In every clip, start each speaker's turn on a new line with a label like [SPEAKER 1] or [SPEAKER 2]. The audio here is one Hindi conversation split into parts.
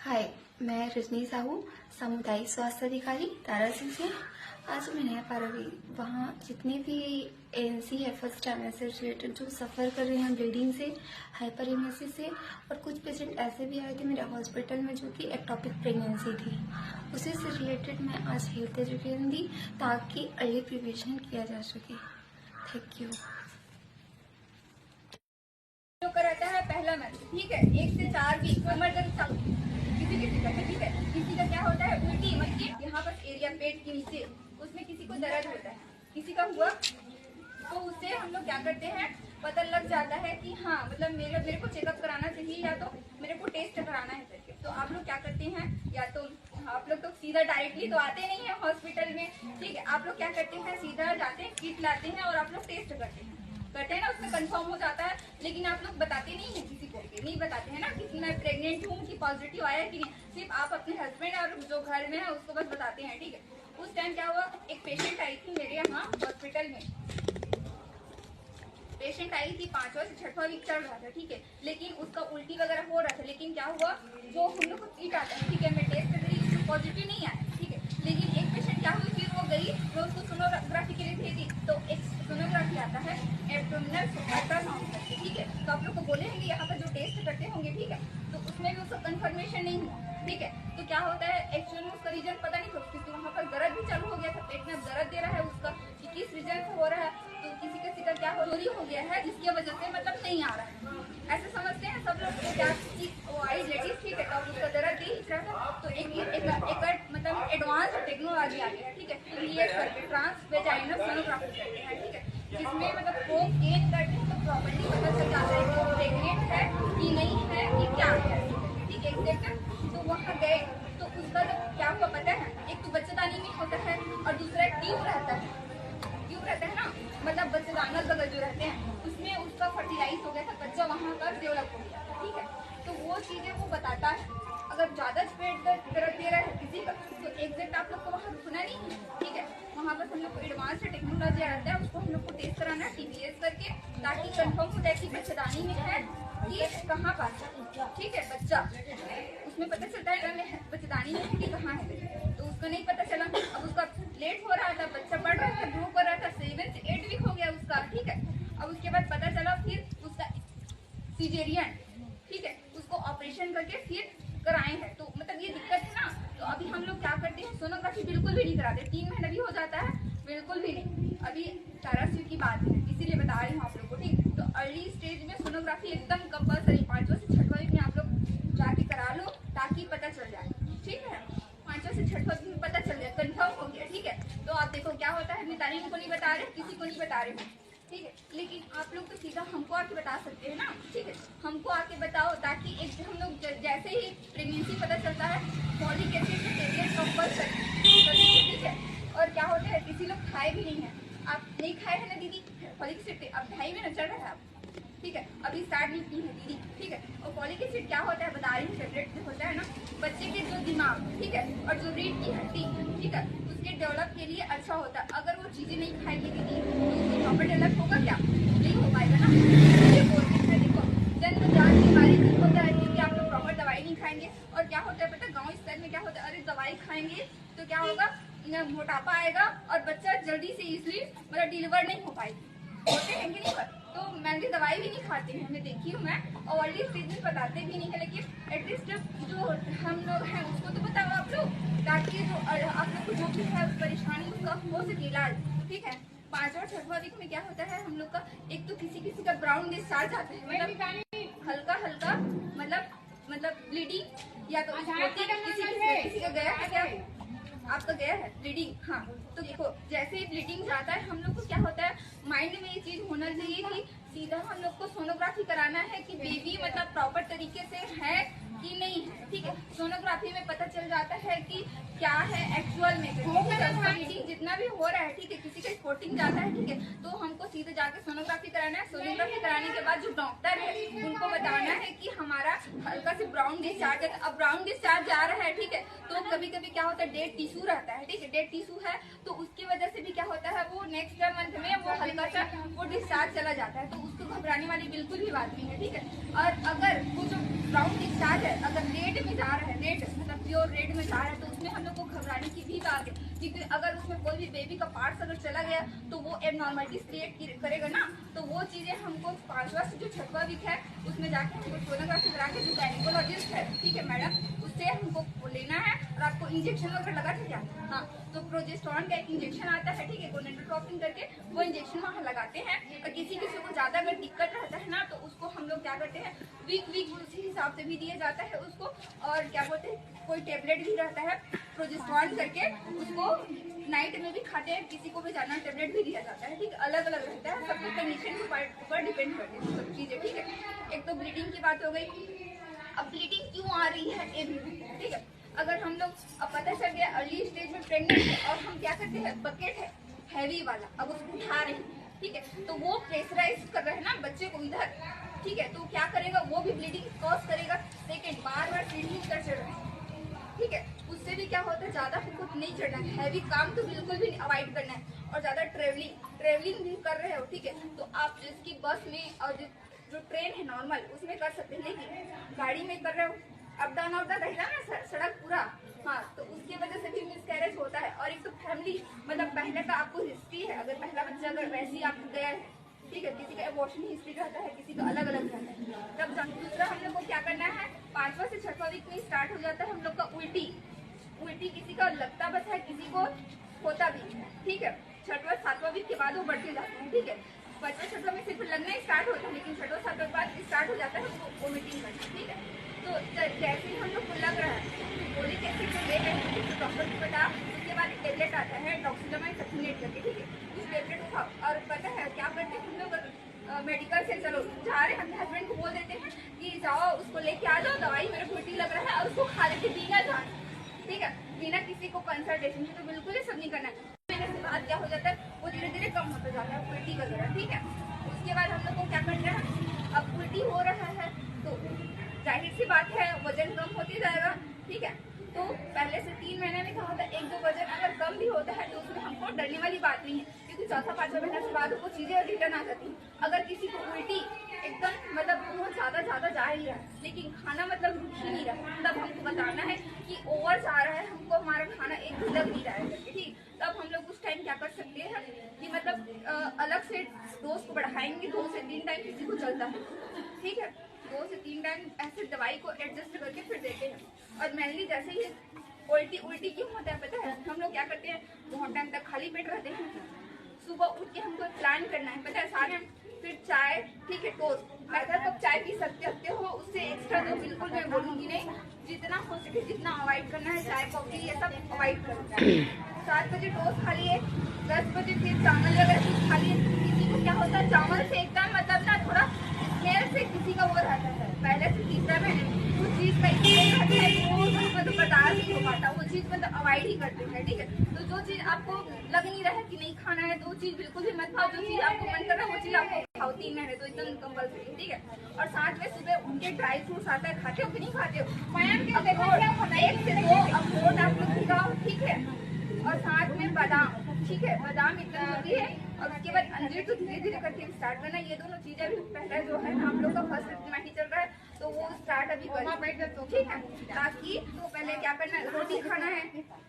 [SPEAKER 1] हाय, मैं रजनी साहू, सामुदायिक स्वास्थ्य अधिकारी तारासिंह से। आज मैं नया पारावी वहाँ जितने भी एएनसी है फर्स्ट ट्राइमेस्टर से रिलेटेड जो सफ़र कर रहे हैं ब्लीडिंग से, हाइपरइमेसिस से, और कुछ पेशेंट ऐसे भी आए थे मेरे हॉस्पिटल में जो कि एक्टोपिक प्रेगनेंसी थी, उसी से रिलेटेड मैं आज हेल्थ एजुकेशन दी ताकि अर्ली प्रिवेंशन किया जा सके। Thank you.
[SPEAKER 2] जो कराता है पहला मंथ, ठीक है, 1 से 4 वीक इमरजेंसी किसी का, ठीक है। किसी का क्या होता है उल्टी, मतलब यहाँ पर एरिया पेट के नीचे, उसमें किसी को दर्द होता है, किसी का हुआ तो उससे हम लोग क्या करते हैं, पता लग जाता है कि हाँ मतलब मेरे को चेकअप कराना चाहिए या तो मेरे को टेस्ट कराना है करके। तो आप लोग क्या करते हैं, या तो आप लोग तो सीधा डायरेक्टली तो आते नहीं है हॉस्पिटल में, ठीक है। आप लोग क्या करते हैं, सीधा जाते हैं, किट लाते हैं और आप लोग टेस्ट करते हैं ना, उसमें कंफर्म हो जाता है। लेकिन आप लोग बताते नहीं है, किसी को नहीं बताते हैं ना कि मैं प्रेग्नेंट हूँ, कि पॉजिटिव आया कि नहीं। सिर्फ आप अपने हस्बैंड और जो घर में है उसको बस बताते हैं, ठीक है। उस टाइम क्या हुआ, एक पेशेंट आई थी मेरे यहाँ हॉस्पिटल में, पेशेंट आई थी 5वां से 6वां वीक चल रहा था, ठीक है। लेकिन उसका उल्टी वगैरह हो रहा था, लेकिन क्या हुआ, जो हम लोग को किट आता है, ठीक है, मैं टेस्ट कर रही उसको पॉजिटिव नहीं आया, ठीक है। लेकिन एक पेशेंट क्या हुई, फिर वो गई, वो उसको सोनोग्राफी के लिए भेजी, तो एक सोनोग्राफी आता है एब्डोमिनल अल्ट्रासाउंड करके, ठीक है। तो आप लोग को बोलेंगे यहाँ पर जो टेस्ट करते होंगे, ठीक है, तो उसमें भी उसका कंफर्मेशन नहीं हुआ, ठीक है। तो क्या होता है, एक्चुअली उसका रीजन पता नहीं था, क्योंकि वहाँ पर दर्द भी चालू हो गया था, पेट में दर्द दे रहा है उसका कि किस रीजन से हो रहा है। तो किसी का क्या चोरी हो गया है जिसकी वजह से मतलब नहीं आ रहा है, ऐसे समझते हैं सब लोग। तो क्या वो आई लेडीज, ठीक है, तो उसका दर्द ही रहा था, तो एक मतलब एडवांस टेक्नोलॉजी आ गया है, ठीक है, क्लियर करके ट्रांस वेजाइनल सोनोग्राफी करते हैं, ठीक है, जिसमें मतलब प्रोब गेन करके तो प्रॉपर्ली पता चल जाता है कि वो प्रेग्नेंट है कि नहीं है कि क्या है, ठीक है, एग्जैक्ट। तो वहाँ गए तो उसका जब क्या हुआ पता है, एक तो बच्चेदानी में होता है और दूसरा ट्यूब रहता है, ना, मतलब बच्चेदानल वगैरह जो रहते हैं उसमें उसका फर्टिलाइज हो गया था, बच्चा वहाँ पर डेवलप हो गया था, ठीक है। तो वो चीजें वो बताता है। अगर ज्यादा पेट दर्द दे रहा है किसी का, तो एग्जैक्ट आप लोग को वहाँ रुकना नहीं है, ठीक है। वहाँ पर हम लोग को एडवांस टेक्नोलॉजी आता है, उसको हम लोग को टेस्ट कराना है TBS करके, ताकि कंफर्म हो जाए कि बच्चेदानी में है कि कहाँ पर, ठीक है, बच्चा उसमें पता चलता है बच्चेदानी में है कि कहाँ है। तो उसको नहीं पता चला, अब उसका लेट हो रहा था, बच्चा पढ़ रहा था, ग्रो कर रहा था, 7 से 8 वीक हो गया उसका, ठीक है। अब उसके बाद पता चला फिर उसका सिजेरियन, ठीक है, उसको ऑपरेशन करके फिर कराए हैं। तो मतलब ये दिक्कत है ना। तो अभी हम लोग क्या करते हैं, सोनोग्राफी बिल्कुल भी नहीं कराते, 3 महीना भी हो जाता है, बिल्कुल भी नहीं। अभी तारासिंह की बात है, इसीलिए बता रही हूँ आप लोग को, ठीक। तो अर्ली स्टेज में सोनोग्राफी एकदम कंपल्सरी, 5वां से 6वां वीक में आप लोग जाके करा लो ताकि पता चल जाए, ठीक है। 5वां से 6वां वीक में पता चल जाए, कंफर्म हो गया, ठीक है। तो आप देखो क्या होता है, मिताली को नहीं बता रहे, किसी को नहीं बता रहे हो, ठीक है। लेकिन आप लोग तो सीधा हमको आके बता सकते हैं ना, ठीक है, हमको आके बताओ, ताकि एक हम लोग जैसे ही प्रेगनेंसी पता चलता है फॉलिक एसिड से टेबलेट कंपल्सरी, ठीक है। और क्या होता है, किसी लोग खाए भी नहीं है, आप नहीं खाए हैं ना दीदी फॉलिक एसिड, अब 2.5 महीना चल रहा है आप, ठीक है, अभी स्टार्ट नहीं की है दीदी, ठीक है। और फॉलिक एसिड क्या होता है बता रही हूँ, टेबलेट जो होता है ना, बच्चे के जो दिमाग, ठीक है, और जो रीढ़ की हड्डी, ठीक है, उसके डेवलप के लिए अच्छा होता है। अगर वो चीजें नहीं खाएगी दीदी तो उसको प्रॉपर डेवलप होगा क्या, नहीं हो पाएगा ना। ये बोलते हैं, देखो जन्मजात बीमारी ठीक होता है क्योंकि आप लोग प्रॉपर दवाई नहीं खाएंगे। और क्या होता है पता है, गाँव स्तर में क्या होता है, अरे दवाई खाएंगे तो क्या होगा, मोटापा आएगा और बच्चा जल्दी से इजली मतलब डिलीवर नहीं हो पाएगी, होते हैं कि नहीं। तो मैंने दवाई भी नहीं खाते हैं, मैं देखी हूँ मैं, और अर्ली स्टेज में बताते भी नहीं है। लेकिन एटलीस्ट जो हम लोग हैं उसको तो बताओ आप लोग, ताकि जो आप लोग को जो भी है परेशानी उसका हो सके इलाज, ठीक है। 5वां 6वां वीक में क्या होता है हम लोग का, एक तो किसी का ब्राउन डिस्चार्ज आता है, मतलब हल्का हल्का मतलब ब्लीडिंग, या तो किसी का गया है क्या, आपका गया है ब्लीडिंग, हाँ। तो देखो जैसे ही ब्लीडिंग जाता है हम लोग को क्या होता है, माइंड में ये चीज होना चाहिए कि सीधा हम लोग को सोनोग्राफी कराना है कि बेबी मतलब प्रॉपर तरीके से है कि नहीं है, ठीक है। सोनोग्राफी में पता चल जाता है कि क्या है एक्चुअल में, ब्लीडिंग जितना भी हो रहा है, ठीक है, किसी का स्पोर्टिंग जाता है, ठीक है, तो हमको सीधे जाके सोनोग्राफी कराना है। सोनोग्राफी कराने के बाद जो डॉक्टर है उनको बताना है कि हमारा हल्का से ब्राउन डिस्चार्ज है, अब ब्राउन डिस्चार्ज जा रहा है, ठीक है। तो कभी कभी क्या होता है, डेड टिश्यू रहता है, ठीक है, डेड टिश्यू है, तो उसकी वजह से भी क्या होता है, वो नेक्स्ट मंथ में वो हल्का सा वो डिस्चार्ज चला जाता है, तो उसको घबराने वाली बिल्कुल भी बात नहीं है, ठीक है। और अगर वो जो ब्राउन डिस्चार्ज है अगर रेड में जा रहा है, रेड प्योर रेड में जा रहा है, तो उसमें हम लोग को घबराने की भी बात है, क्योंकि अगर उसमें कोई भी बेबी का पार्ट्स अगर चला गया तो वो एबनॉर्मलिटीज क्रिएट करेगा ना, तो वो चीजें हमको 5वां से जो 6वां वीक है उसमें जाके हमको सोनोग्राफी करा के जो गायनिकोलॉजिस्ट है, ठीक है मैडम, उससे हमको लेना है। और आपको इंजेक्शन वगैरह लगा था क्या? हाँ, तो प्रोजेस्टेरॉन का एक इंजेक्शन आता है, ठीक है, गोनेडोट्रोपिन करके, वो इंजेक्शन वहाँ लगाते हैं। और किसी को ज्यादा अगर दिक्कत रहता है ना, तो उसको हम लोग क्या करते हैं, वीक उसी हिसाब से भी दिया जाता है उसको। और क्या बोलते हैं, कोई टेबलेट भी रहता है प्रोजेस्टेरॉन करके, उसको नाइट में भी खाते हैं, किसी को भी ज्यादा टेबलेट भी दिया जाता है, ठीक है, अलग अलग रहता है, सबकी कंडीशन के ऊपर डिपेंड करती है सब चीजें, ठीक है। एक तो ब्लीडिंग की बात हो गई। अब ब्लीडिंग क्यों आ रही है ये भी, ठीक है। अगर हम लोग अब पता चल गया अर्ली स्टेज में प्रेग्नेंट है और हम क्या करते हैं, बकेट है हैवी वाला, अब उसको उठा रहे हैं, ठीक है, तो वो प्रेशराइज कर रहे हैं ना बच्चे को इधर, ठीक है, तो क्या करेगा, वो भी ब्लीडिंग कॉज करेगा। सेकेंड, बार बार सीढ़ी उतर चढ़ रहे हैं, ठीक है, उससे भी क्या होता है, ज्यादा हमको नहीं चढ़ना है, हैवी काम तो बिल्कुल भी अवॉइड करना है। और ज्यादा ट्रेवलिंग भी कर रहे हो, ठीक है, तो आप जिसकी बस में और जो ट्रेन है नॉर्मल उसमें कर सकते हैं, लेकिन गाड़ी में कर रहे हो, अप डाउन रहेगा ना सड़क पूरा, हाँ, तो उसकी वजह से भी मिसकैरेज होता है। और एक तो फैमिली, मतलब पहले का आपको हिस्ट्री है, अगर पहला बच्चा अगर वैसे ही आपको गया है, ठीक है, किसी का एबॉर्शन हिस्ट्री रहता है, किसी का अलग अलग रहता है, तब दूसरा हम लोग को क्या करना है, 5वां से 6वां वीक में स्टार्ट हो जाता है हम लोग का उल्टी, किसी का लगता बस है, किसी को होता भी, ठीक है, 6वां 7वां वीक के बाद वो बढ़ते जाते हैं, ठीक है। 5वां 6वां में सिर्फ लगना स्टार्ट होता है, लेकिन 6वां 7वां के बाद स्टार्ट हो जाता है वोमिटिंग करना, ठीक है। तो जैसे ही हम लोग को लग रहा है बोलिक एसिड जो ले रहे हैं, तो डॉक्टर को बता, उसके बाद एक टेबलेट आता है डॉक्सीलामाइन सल्फोनेट करके, ठीक है, उस टेबलेट को खाओ। और पता है क्या करते हैं हम लोग, मेडिकल से चलो जा रहे हैं, अपने हस्बैंड को बोल देते हैं कि जाओ उसको लेके आ जाओ दवाई, मेरे को उल्टी लग रहा है, और उसको खा लेके बिना जान, ठीक है, बिना किसी को कंसल्टेशन के, तो बिल्कुल ही सब नहीं करना है। महीने के बाद क्या हो जाता है, वो धीरे धीरे कम होता जाता है उल्टी वगैरह, ठीक है। उसके बाद हम लोग को क्या करना है, अब उल्टी हो रहा है तो जाहिर सी बात है वजन कम होती जाएगा, ठीक है। तो पहले से 3 महीने में क्या होता है, 1-2 वजन अगर कम भी होता है तो उसमें हमको डरने वाली बात नहीं है, क्योंकि 4-5 महीने के बाद वो चीजें रिटर्न आ जाती हैं। अगर किसी को उल्टी एकदम मतलब बहुत ज्यादा जा ही रहा है, लेकिन खाना मतलब रुक ही नहीं रहा, तब हमको बताना है कि ओवर जा रहा है, हमको हमारा खाना एक भी लग नहीं रहा है, ठीक। तब हम लोग उस टाइम क्या कर सकते हैं कि मतलब अलग से डोज को बढ़ाएंगे, 2 से 3 टाइम किसी को चलता है, ठीक है, 2 से 3 टाइम ऐसे दवाई को एडजस्ट करके फिर देते हैं। और मेनली जैसे ही उल्टी क्यों होता है पता है, हम लोग क्या करते हैं, बहुत टाइम तक खाली पेट रहते हैं, सुबह उठ के हमको प्लान करना है, पता है सारे, फिर चाय, ठीक है, टोस्ट, अगर आप चाय पी सकते हो, उससे एक्स्ट्रा तो बिल्कुल मैं बोलूंगी नहीं, जितना हो सके जितना अवॉइड करना है, चाय कॉफी ये सब अवॉइड करना है। 7 बजे टोस्ट खा लिए, 10 बजे फिर चावल वगैरह कुछ खा लिए। किसी को क्या होता है, चावल से एकदम मतलब ना थोड़ा स्मेल से किसी का वो रहता है, पहले से तीसरा महीने उस चीज का रहता है, वो मतलब बर्दाश्त नहीं हो पाता, वो चीज मतलब अवॉइड ही करते हैं, ठीक है। तो जो चीज आपको लग नहीं रहा है कि नहीं खाना है, तो वो चीज बिल्कुल भी मत खाओ, जो चीज आपको मन कर रहा है वो चीज आपको खाओ, 3 महीने तो एकदम कंपल्सरी, ठीक है। और साथ में सुबह उनके ड्राई फ्रूट्स आता है, खाते हो कि नहीं खाते हो, एक से 2 अखरोट आप लोग खिलाओ, ठीक है। और साथ में बादाम, ठीक है, बादाम इतना होती है। और उसके बाद अंजीर तो धीरे धीरे करके स्टार्ट करना, ये दोनों चीजें भी पहले जो है हम लोग का फर्स्ट ट्रीटमेंट ही चल रहा है, तो वो स्टार्ट अभी कर, तो ठीक है। ताकि तो पहले क्या करना है, रोटी खाना है,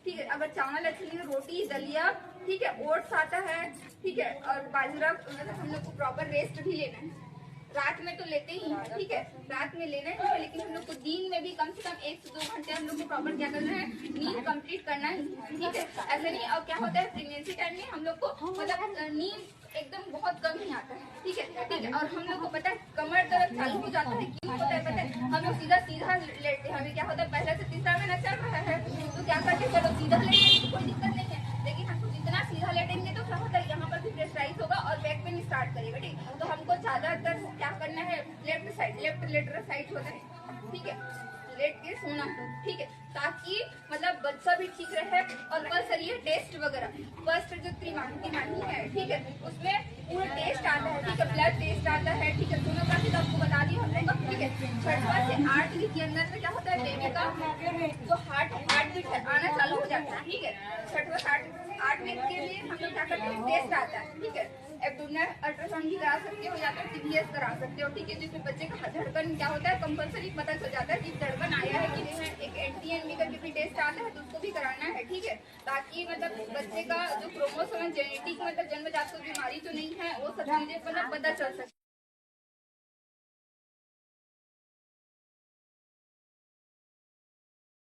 [SPEAKER 2] ठीक है, अगर चावल अच्छी नहीं, रोटी, दलिया, ठीक है, ओट्स आता है, ठीक है, और बाजरा, मतलब हम लोग को प्रॉपर रेस्ट भी लेना है, रात में तो लेते ही हैं, ठीक है, रात में लेना है, लेकिन हम लोग को दिन में भी कम से कम 1 से 2 घंटे हम लोग को प्रॉपर क्या करना है, नींद कंप्लीट करना है, ठीक है। ऐसा नहीं, और क्या होता है प्रेगनेंसी टाइम में हम लोग को मतलब नींद एकदम बहुत कम ही आता है, ठीक है। और हम लोग को पता है कमर दर्द चालू हो जाता है, क्यों होता है पता है, हम लोग सीधा लेटते हैं, हमें क्या होता है पहले से तीसरा महीना चल रहा है, तो क्या करते हैं, चलो सीधा लेटेंगे तो कोई दिक्कत नहीं है, लेकिन हमको जितना सीधा लेटेंगे तो क्या होता है, यहाँ पर भी प्रेशराइज होगा और बैक पेन स्टार्ट करेगा, ठीक। तो हमको ज्यादातर क्या करना है, लेफ्ट लेटरल साइड होता है, ठीक है, लेट के सोना, ठीक है, ताकि मतलब बच्चा भी ठीक रहे। और कंपल्सरी टेस्ट वगैरह, फर्स्ट जो तिमाही है, ठीक है, उसमें पूरा टेस्ट आता है, ठीक है, ब्लड टेस्ट आता है, ठीक है, सोनोग्राफी तो आपको बता दी हम लोग, ठीक है। 6वां से 8 वीक के अंदर में क्या होता है, बेबी का जो हार्ट बीट है आना चालू हो जाता है, ठीक है। 6वां से 8 वीक के लिए हम लोग क्या करते हैं, टेस्ट आता है, ठीक है, एब्डोमिनल अल्ट्रासाउंड भी करा सकते हो या तो TBS करा सकते हो, ठीक है, जिसमें बच्चे का धड़कन क्या होता है कंपल्सरी पता चल जाता है कि धड़कन आया है कि नहीं है। एक NT-NB करके भी आता है तो उसको भी कराना है, ठीक है, ताकि मतलब बच्चे का जो क्रोमोसोम जेनेटिक मतलब जन्मजात कोई बीमारी तो नहीं है, वो सब चीजें मतलब पता चल सके।